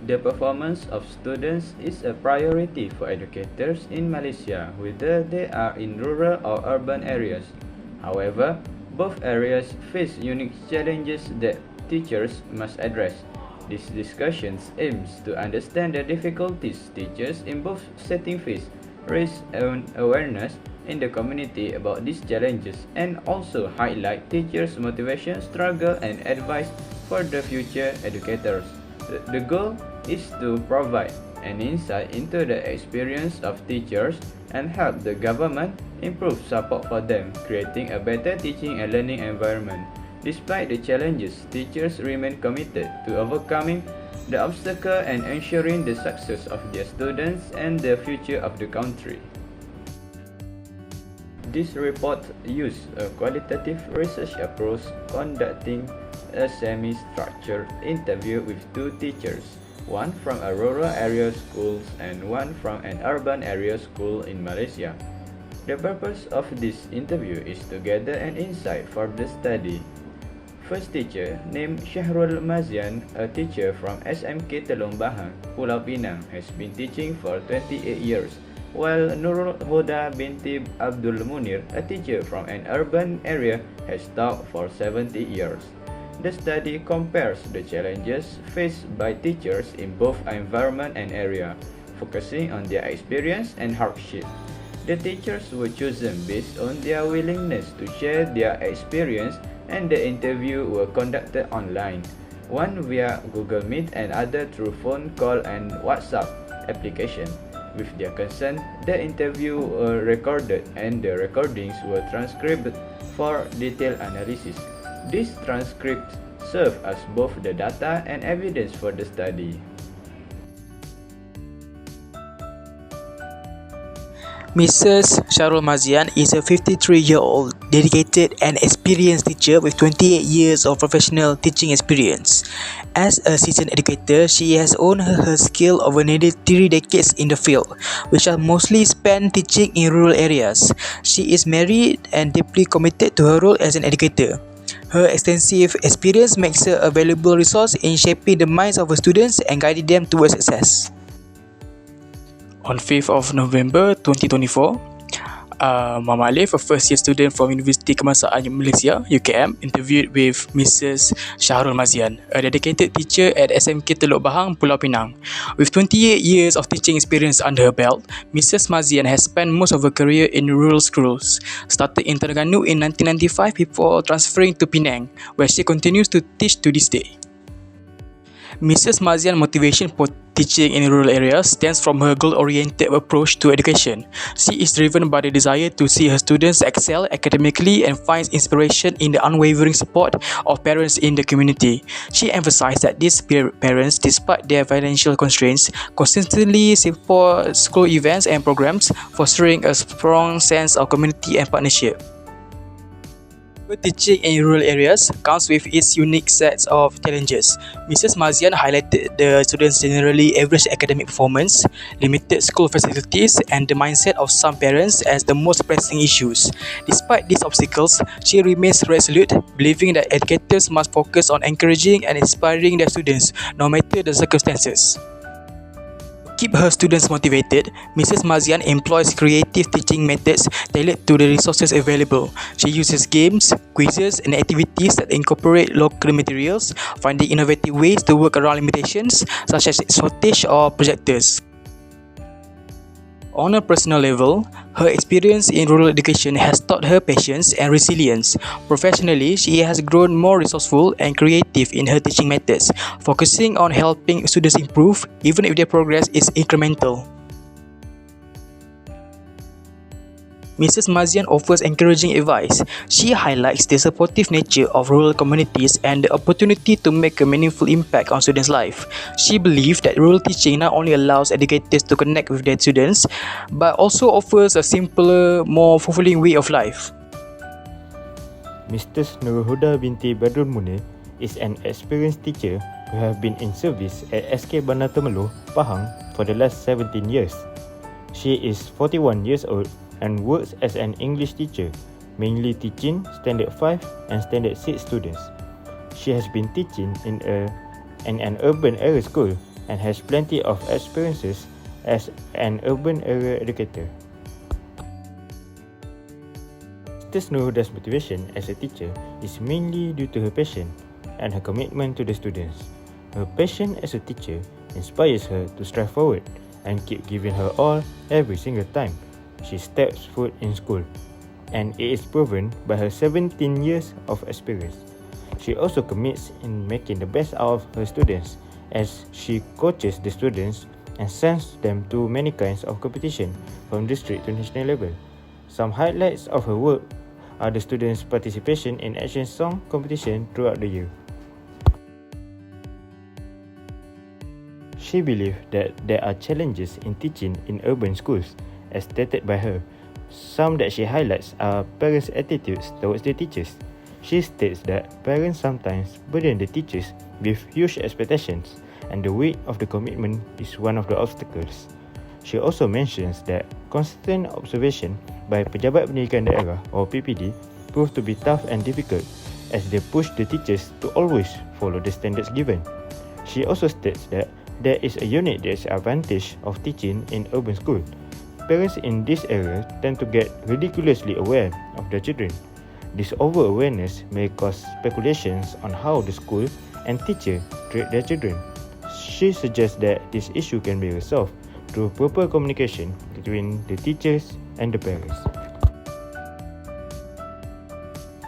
The performance of students is a priority for educators in Malaysia, whether they are in rural or urban areas. However, both areas face unique challenges that teachers must address. This discussion aims to understand the difficulties teachers in both settings face, raise awareness in the community about these challenges, and also highlight teachers' motivation, struggle, and advice for the future educators. The goal is to provide an insight into the experience of teachers and help the government improve support for them, creating a better teaching and learning environment. Despite the challenges, teachers remain committed to overcoming the obstacle and ensuring the success of their students and the future of the country. This report used a qualitative research approach, conducting a semi-structured interview with two teachers, one from a rural area school and one from an urban area school in Malaysia. The purpose of this interview is to gather an insight for the study. First teacher, named Syahrul Mazian, a teacher from SMK Telong Bahang, Pulau Pinang, has been teaching for 28 years, while Nurul Huda binti Abdul Munir, a teacher from an urban area, has taught for 70 years. The study compares the challenges faced by teachers in both environment and area, focusing on their experience and hardship. The teachers were chosen based on their willingness to share their experience, and the interview were conducted online, one via Google Meet and other through phone call and WhatsApp application. With their consent, the interview were recorded and the recordings were transcribed for detailed analysis. These transcripts serve as both the data and evidence for the study. Mrs. Syahrul Mazian is a 53-year-old dedicated and experienced teacher with 28 years of professional teaching experience. As a seasoned educator, she has honed her skill over nearly 3 decades in the field, which are mostly spent teaching in rural areas. She is married and deeply committed to her role as an educator. Her extensive experience makes her a valuable resource in shaping the minds of her students and guiding them towards success. On 5th of November 2024, Mama Alif, a first-year student from Universiti Kebangsaan Malaysia, UKM, interviewed with Mrs. Syahrul Mazian, a dedicated teacher at SMK Teluk Bahang, Pulau Pinang. With 28 years of teaching experience under her belt, Mrs. Mazian has spent most of her career in rural schools, started in Terengganu in 1995 before transferring to Penang, where she continues to teach to this day. Mrs. Mazian's motivation for teaching in rural areas stems from her goal-oriented approach to education. She is driven by the desire to see her students excel academically and finds inspiration in the unwavering support of parents in the community. She emphasized that these parents, despite their financial constraints, consistently support school events and programs, fostering a strong sense of community and partnership. Teaching in rural areas comes with its unique sets of challenges. Mrs. Mazian highlighted the students' generally average academic performance, limited school facilities, and the mindset of some parents as the most pressing issues. Despite these obstacles, she remains resolute, believing that educators must focus on encouraging and inspiring their students, no matter the circumstances. To keep her students motivated, Mrs. Mazian employs creative teaching methods tailored to the resources available. She uses games, quizzes, and activities that incorporate local materials, finding innovative ways to work around limitations such as shortage or projectors. On a personal level, her experience in rural education has taught her patience and resilience. Professionally, she has grown more resourceful and creative in her teaching methods, focusing on helping students improve even if their progress is incremental. Mrs. Mazian offers encouraging advice. She highlights the supportive nature of rural communities and the opportunity to make a meaningful impact on students' life. She believes that rural teaching not only allows educators to connect with their students, but also offers a simpler, more fulfilling way of life. Mrs. Nur Huda binti Badrul Munir is an experienced teacher who have been in service at SK Bandar Temerloh, Pahang for the last 17 years. She is 41 years old and works as an English teacher, mainly teaching Standard 5 and Standard 6 students. She has been teaching in an urban area school and has plenty of experiences as an urban area educator. Mrs. Nurhuda's motivation as a teacher is mainly due to her passion and her commitment to the students. Her passion as a teacher inspires her to strive forward and keep giving her all every single time she steps foot in school, and it is proven by her 17 years of experience. She also commits in making the best out of her students as she coaches the students and sends them to many kinds of competition from district to national level. Some highlights of her work are the students' participation in action song competition throughout the year. She believes that there are challenges in teaching in urban schools, as stated by her. Some that she highlights are parents' attitudes towards the teachers. She states that parents sometimes burden the teachers with huge expectations, and the weight of the commitment is one of the obstacles. She also mentions that constant observation by Pejabat Pendidikan Daerah or PPD proved to be tough and difficult as they push the teachers to always follow the standards given. She also states that there is a unique disadvantage of teaching in urban school. Parents in this area tend to get ridiculously aware of their children. This over-awareness may cause speculations on how the school and teacher treat their children. She suggests that this issue can be resolved through proper communication between the teachers and the parents.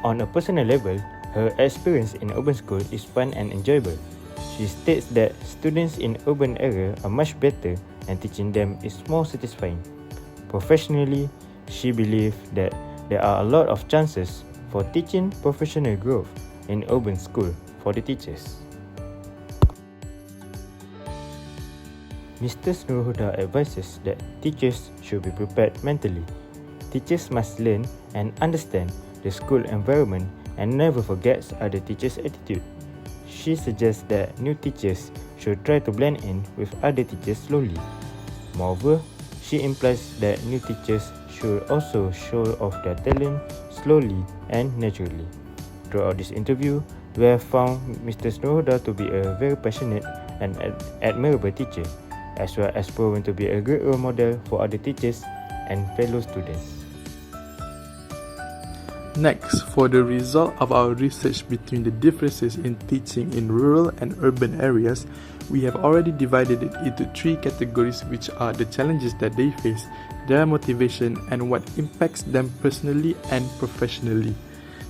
On a personal level, her experience in urban school is fun and enjoyable. She states that students in urban area are much better and teaching them is more satisfying. Professionally, she believes that there are a lot of chances for teaching professional growth in urban school for the teachers. Mr. Nurhuda advises that teachers should be prepared mentally. Teachers must learn and understand the school environment and never forget other teachers' attitude. She suggests that new teachers should try to blend in with other teachers slowly. Moreover, she implies that new teachers should also show off their talent slowly and naturally. Throughout this interview, we have found Mr. Nurhuda to be a very passionate and admirable teacher, as well as proven to be a great role model for other teachers and fellow students. Next, for the result of our research between the differences in teaching in rural and urban areas, we have already divided it into three categories, which are the challenges that they face, their motivation, and what impacts them personally and professionally.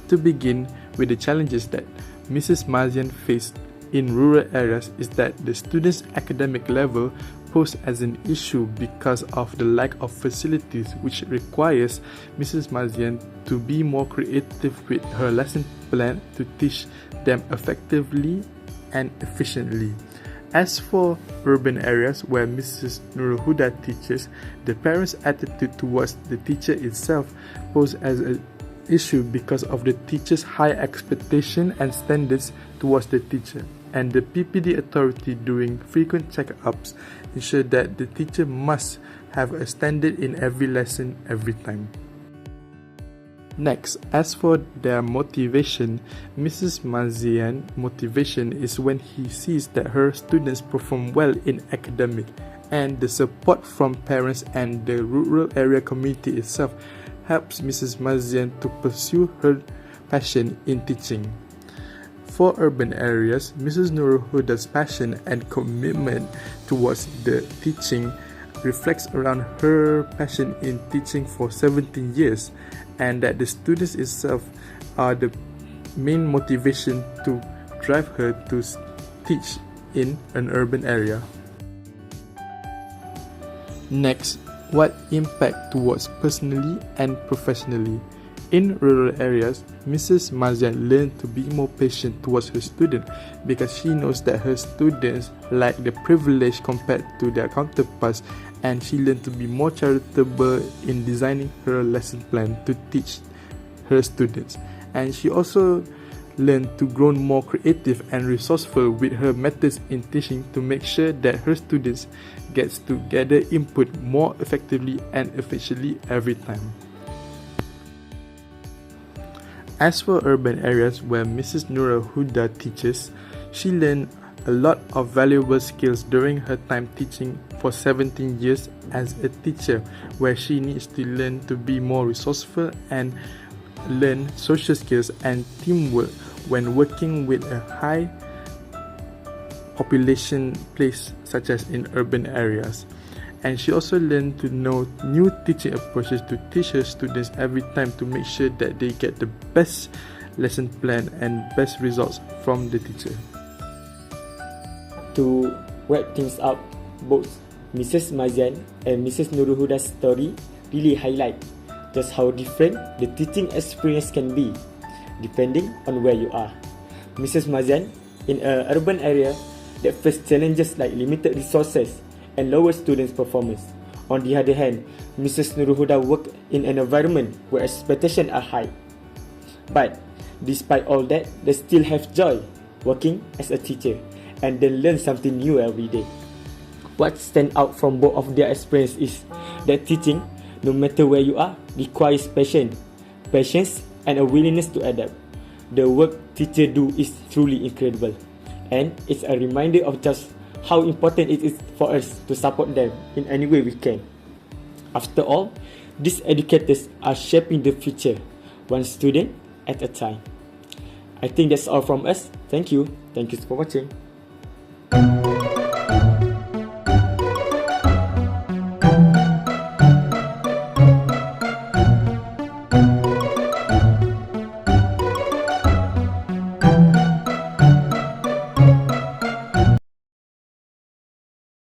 To begin with, the challenges that Mrs. Mazian faced in rural areas is that the students' academic level posed as an issue because of the lack of facilities, which requires Mrs. Mazian to be more creative with her lesson plan to teach them effectively and efficiently. As for urban areas where Mrs. Nurhuda teaches, the parents' attitude towards the teacher itself poses as an issue because of the teacher's high expectation and standards towards the teacher, and the PPD authority doing frequent check-ups ensure that the teacher must have a standard in every lesson every time. Next, as for their motivation, Mrs. Mazian's motivation is when he sees that her students perform well in academic, and the support from parents and the rural area community itself helps Mrs. Mazian to pursue her passion in teaching. For urban areas, Mrs. Nurhuda's passion and commitment towards the teaching reflects around her passion in teaching for 17 years, and that the students itself are the main motivation to drive her to teach in an urban area. Next, what impact towards personally and professionally? In rural areas, Mrs. Mazian learned to be more patient towards her students because she knows that her students lack the privilege compared to their counterparts, and she learned to be more charitable in designing her lesson plan to teach her students. And she also learned to grow more creative and resourceful with her methods in teaching to make sure that her students gets to gather input more effectively and efficiently every time. As for urban areas where Mrs. Nurhuda teaches, she learned a lot of valuable skills during her time teaching for 17 years as a teacher, where she needs to learn to be more resourceful and learn social skills and teamwork when working with a high population place such as in urban areas. And she also learned to know new teaching approaches to teach her students every time to make sure that they get the best lesson plan and best results from the teacher. To wrap things up, both Mrs. Mazian and Mrs. Nuruhuda's story really highlight just how different the teaching experience can be depending on where you are. Mrs. Mazian, in an urban area that faces challenges like limited resources and lower students' performance. On the other hand, Mrs. Nuruhuda worked in an environment where expectations are high. But despite all that, they still have joy working as a teacher and they learn something new every day. What stands out from both of their experience is that teaching, no matter where you are, requires patience and a willingness to adapt. The work teachers do is truly incredible, and it's a reminder of just how important it is for us to support them in any way we can. After all, these educators are shaping the future, one student at a time. I think that's all from us. Thank you for watching.